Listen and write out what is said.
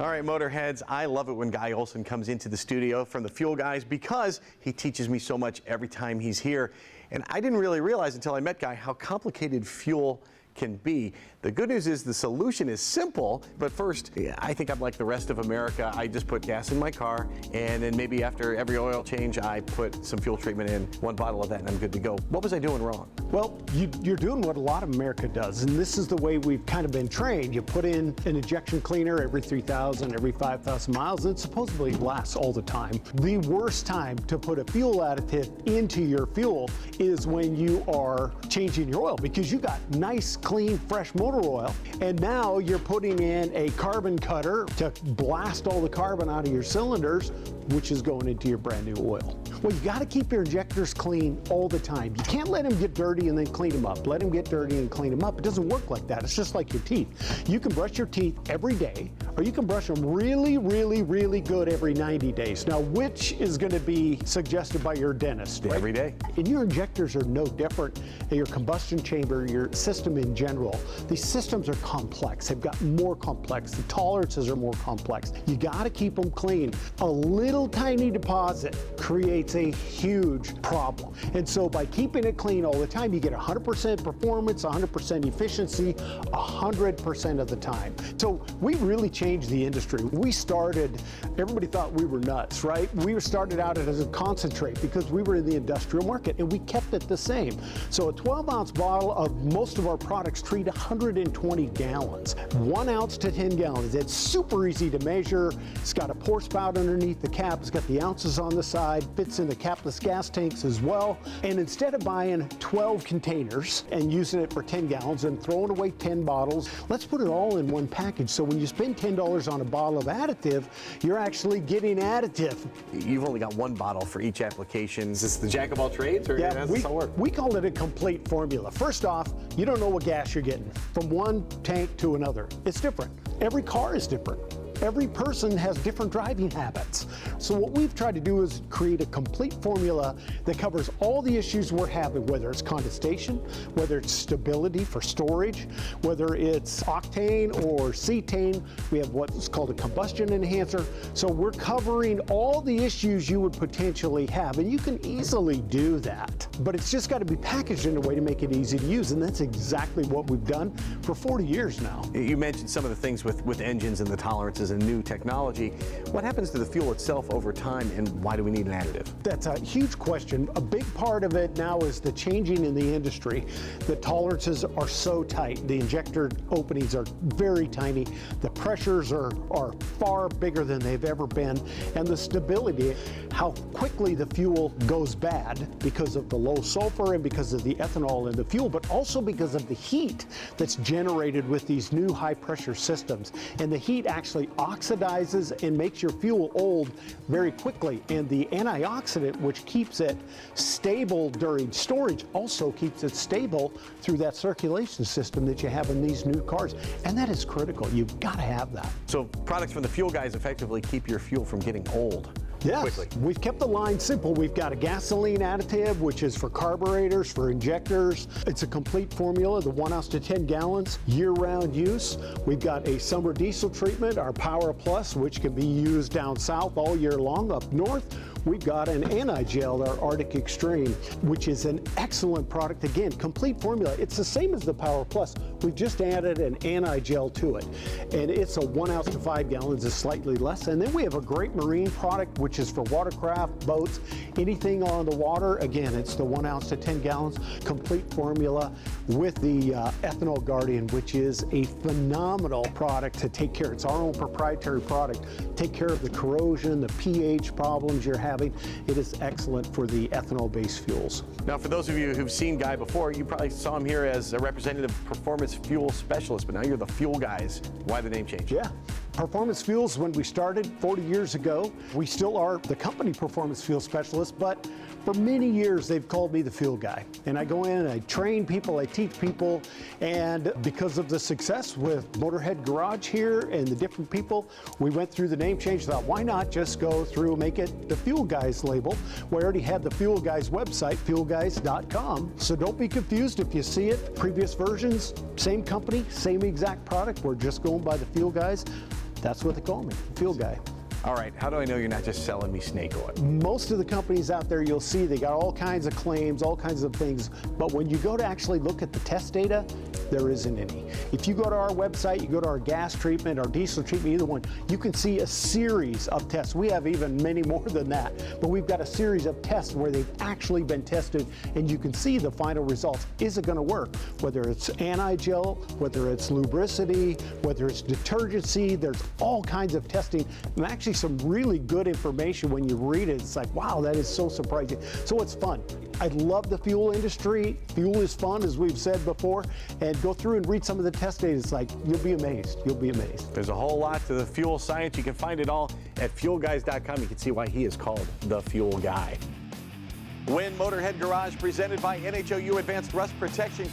All right, Motorheads, I love it when Guy Olson comes into the studio from the Fuel Guys because he teaches me so much every time he's here. And I didn't really realize until I met Guy how complicated fuel can be. The good news is the solution is simple, but first, I think I'm like the rest of America. I just put gas in my car, and then maybe after every oil change, I put some fuel treatment in, one bottle of that, and I'm good to go. What was I doing wrong? Well, you're doing what a lot of America does, and this is the way we've kind of been trained. You put in an injection cleaner every 3,000, every 5,000 miles, and it supposedly lasts all the time. The worst time to put a fuel additive into your fuel is when you are changing your oil, because you got nice, clean, fresh motor oil, and now you're putting in a carbon cutter to blast all the carbon out of your cylinders, which is going into your brand new oil. Well, you got to keep your injectors clean all the time. You can't let them get dirty and then clean them up. Let them get dirty and clean them up. It doesn't work like that. It's just like your teeth. You can brush your teeth every day, or you can brush them really, really, really good every 90 days. Now, which is going to be suggested by your dentist? Right? Every day. And your injectors are no different. Your combustion chamber, your system in general, these systems are complex. They've got more complex. The tolerances are more complex. You got to keep them clean. A little tiny deposit creates a huge problem. And so by keeping it clean all the time, you get 100% performance, 100% efficiency, 100% of the time. So we really changed the industry. We started, everybody thought we were nuts, right? We started out as a concentrate because we were in the industrial market, and we kept it the same. So a 12-ounce bottle of most of our products treat 120 gallons. 1 ounce to 10 gallons. It's super easy to measure. It's got a pour spout underneath the cap. It's got the ounces on the side. Fits in the capless gas tanks as well. And instead of buying 12 containers and using it for 10 gallons and throwing away 10 bottles, let's put it all in one package. So when you spend $10 on a bottle of additive, you're actually getting additive. You've only got one bottle for each application. Is this the jack of all trades, or yeah, how does this all work? We call it a complete formula. First off, you don't know what gas you're getting from one tank to another. It's different. Every car is different. Every person has different driving habits. So what we've tried to do is create a complete formula that covers all the issues we're having, whether it's condensation, whether it's stability for storage, whether it's octane or cetane. We have what's called a combustion enhancer. So we're covering all the issues you would potentially have, and you can easily do that. But it's just got to be packaged in a way to make it easy to use, and that's exactly what we've done for 40 years now. You mentioned some of the things with engines and the tolerances and new technology. What happens to the fuel itself over time, and why do we need an additive? That's a huge question. A big part of it now is the changing in the industry. The tolerances are so tight. The injector openings are very tiny. The pressures are far bigger than they've ever been. And the stability, how quickly the fuel goes bad because of the low sulfur and because of the ethanol in the fuel, but also because of the heat that's generated with these new high pressure systems. And the heat actually oxidizes and makes your fuel old very quickly. And the antioxidant, which keeps it stable during storage, also keeps it stable through that circulation system that you have in these new cars. And that is critical. You've got to have that. So products from the Fuel Guys effectively keep your fuel from getting old. Yes, quickly. We've kept the line simple. We've got a gasoline additive, which is for carburetors, for injectors. It's a complete formula, the 1 ounce to 10 gallons, year-round use. We've got a summer diesel treatment, our Power Plus, which can be used down south all year long. Up north, we've got an anti-gel, our Arctic Extreme, which is an excellent product. Again, complete formula. It's the same as the Power Plus. We've just added an anti-gel to it. And it's a 1 ounce to 5 gallons, is slightly less. And then we have a great marine product, which is for watercraft, boats, anything on the water. Again, it's the 1 ounce to 10 gallons, complete formula with the Ethanol Guardian, which is a phenomenal product to take care. It's our own proprietary product. Take care of the corrosion, the pH problems you're having. It is excellent for the ethanol-based fuels. Now, for those of you who've seen Guy before, you probably saw him here as a representative performance fuel specialist, but now you're the Fuel Guys. Why the name change? Yeah. Performance Fuels, when we started 40 years ago, we still are the company Performance Fuel Specialist, but for many years they've called me the Fuel Guy. And I go in and I train people, I teach people, and because of the success with MotorHead Garage here and the different people, we went through the name change, thought why not just go through, make it the Fuel Guys label. We already had the Fuel Guys website, fuelguys.com, so don't be confused if you see it. Previous versions, same company, same exact product, we're just going by the Fuel Guys. That's what they call me, Fuel Guy. All right, how do I know you're not just selling me snake oil? Most of the companies out there you'll see, they got all kinds of claims, all kinds of things, but when you go to actually look at the test data, there isn't any. If you go to our website, you go to our gas treatment, our diesel treatment, either one, you can see a series of tests. We have even many more than that, but we've got a series of tests where they've actually been tested, and you can see the final results. Is it going to work? Whether it's anti-gel, whether it's lubricity, whether it's detergency, there's all kinds of testing, and actually some really good information when you read it. It's like, wow, that is so surprising. So it's fun. I love the fuel industry. Fuel is fun, as we've said before, and go through and read some of the test data. It's like, you'll be amazed. You'll be amazed. There's a whole lot to the fuel science. You can find it all at FuelGuys.com. You can see why he is called the Fuel Guy. Win MotorHead Garage, presented by NHOU Advanced Rust Protection